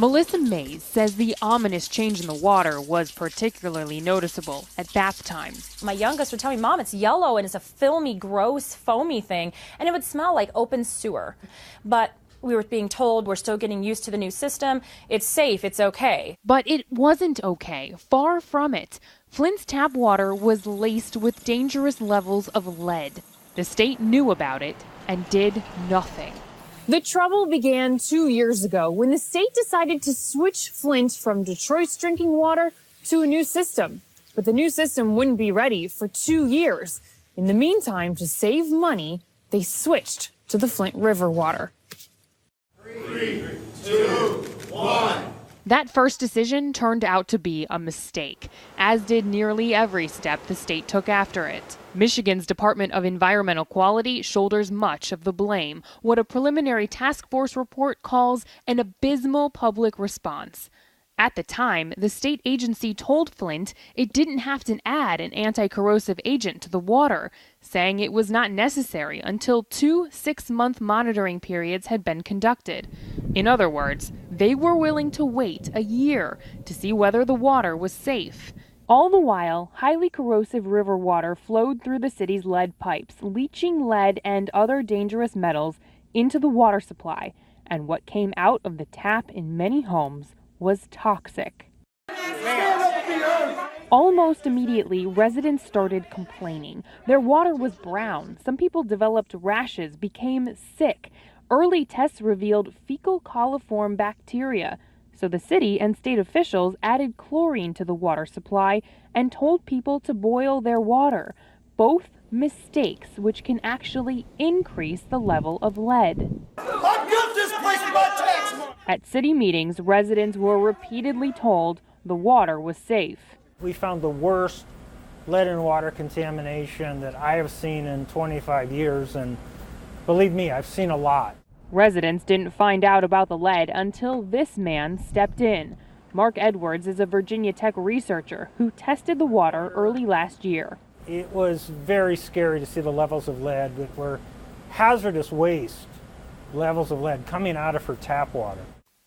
Melissa Mays says the ominous change in the water was particularly noticeable at bath time. My youngest would tell me, Mom, it's yellow and it's a filmy, gross, foamy thing, and it would smell like open sewer. But we were being told we're still getting used to the new system. It's safe. It's okay. But it wasn't okay. Far from it. Flint's tap water was laced with dangerous levels of lead. The state knew about it and did nothing. The trouble began 2 years ago when the state decided to switch Flint from Detroit's drinking water to a new system. But the new system wouldn't be ready for 2 years. In the meantime, to save money, they switched to the Flint River water. 3, 2, 1. That first decision turned out to be a mistake, as did nearly every step the state took after it. Michigan's Department of Environmental Quality shoulders much of the blame, what a preliminary task force report calls an abysmal public response. At the time, the state agency told Flint it didn't have to add an anti-corrosive agent to the water, saying it was not necessary until 2 6-month monitoring periods had been conducted. In other words, they were willing to wait a year to see whether the water was safe. All the while, highly corrosive river water flowed through the city's lead pipes, leaching lead and other dangerous metals into the water supply, and what came out of the tap in many homes was toxic. Almost immediately, residents started complaining. Their water was brown. Some people developed rashes, became sick. Early tests revealed fecal coliform bacteria. So the city and state officials added chlorine to the water supply and told people to boil their water. Both mistakes which can actually increase the level of lead. I built this place with my tax money. At city meetings, residents were repeatedly told the water was safe. We found the worst lead and water contamination that I have seen in 25 years, and believe me, I've seen a lot. Residents didn't find out about the lead until this man stepped in. Mark Edwards is a Virginia Tech researcher who tested the water early last year. It was very scary to see the levels of lead that were hazardous waste levels of lead coming out of her tap water.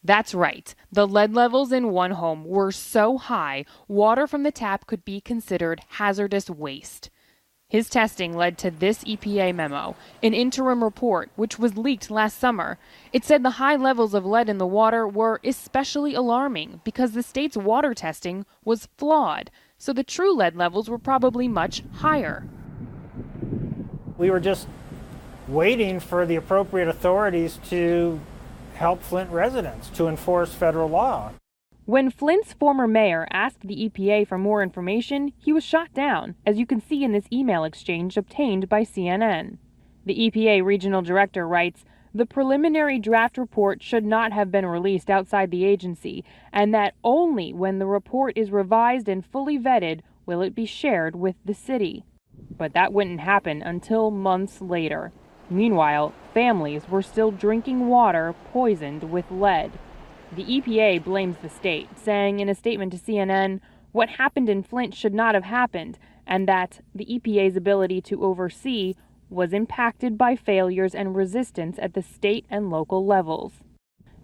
That's right. The lead levels in one home were so high, water from the tap could be considered hazardous waste. His testing led to this EPA memo, an interim report which was leaked last summer. It said the high levels of lead in the water were especially alarming because the state's water testing was flawed, so the true lead levels were probably much higher. We were just waiting for the appropriate authorities to help Flint residents, to enforce federal law. When Flint's former mayor asked the EPA for more information, he was shot down, as you can see in this email exchange obtained by CNN. The EPA regional director writes, "The preliminary draft report should not have been released outside the agency, and that only when the report is revised and fully vetted will it be shared with the city." But that wouldn't happen until months later. Meanwhile, families were still drinking water poisoned with lead. The EPA blames the state, saying in a statement to CNN, what happened in Flint should not have happened, and that the EPA's ability to oversee was impacted by failures and resistance at the state and local levels.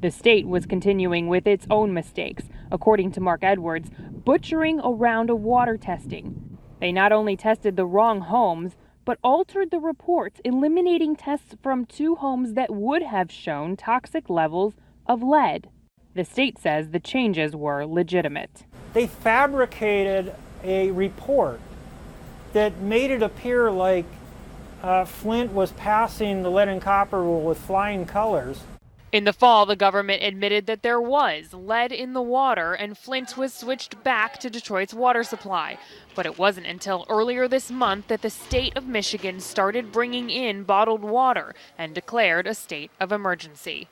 The state was continuing with its own mistakes, according to Mark Edwards, butchering a round of water testing. They not only tested the wrong homes, but altered the reports, eliminating tests from 2 homes that would have shown toxic levels of lead. The state says the changes were legitimate. They fabricated a report that made it appear like Flint was passing the lead and copper rule with flying colors. In the fall, the government admitted that there was lead in the water and Flint was switched back to Detroit's water supply. But it wasn't until earlier this month that the state of Michigan started bringing in bottled water and declared a state of emergency.